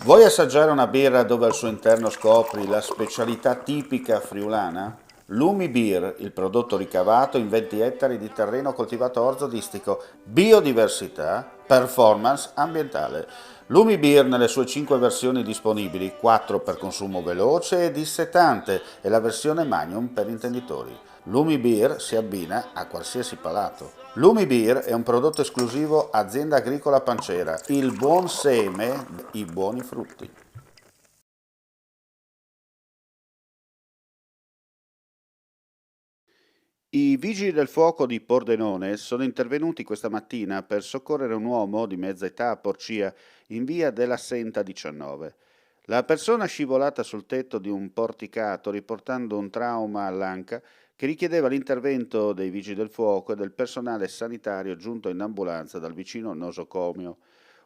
Vuoi assaggiare una birra dove al suo interno scopri la specialità tipica friulana? Lumi Beer, il prodotto ricavato in 20 ettari di terreno coltivato orzodistico, biodiversità, performance ambientale. Lumi Beer nelle sue 5 versioni disponibili, 4 per consumo veloce e dissetante e la versione Magnum per intenditori. Lumi Beer si abbina a qualsiasi palato. Lumi Beer è un prodotto esclusivo Azienda Agricola Pancera, il buon seme, i buoni frutti. I vigili del fuoco di Pordenone sono intervenuti questa mattina per soccorrere un uomo di mezza età a Porcia in via della Senta 19. La persona scivolata sul tetto di un porticato riportando un trauma all'anca che richiedeva l'intervento dei vigili del fuoco e del personale sanitario giunto in ambulanza dal vicino nosocomio.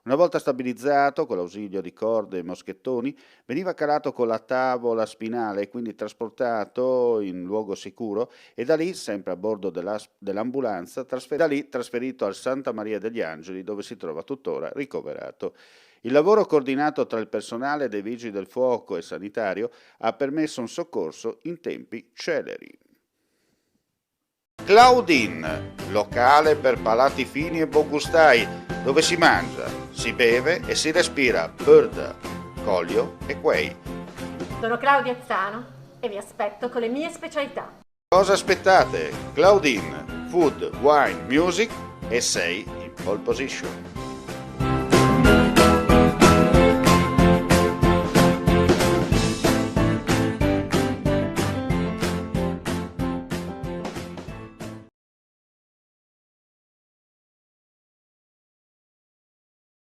Una volta stabilizzato, con l'ausilio di corde e moschettoni, veniva calato con la tavola spinale e quindi trasportato in luogo sicuro e da lì, sempre a bordo dell'ambulanza, trasferito al Santa Maria degli Angeli, dove si trova tuttora ricoverato. Il lavoro coordinato tra il personale dei vigili del fuoco e sanitario ha permesso un soccorso in tempi celeri. Claudine, locale per palati fini e buongustai, dove si mangia, si beve e si respira bird, Collio e Quay. Sono Claudia Zano e vi aspetto con le mie specialità. Cosa aspettate? Claudine, food, wine, music e sei in pole position.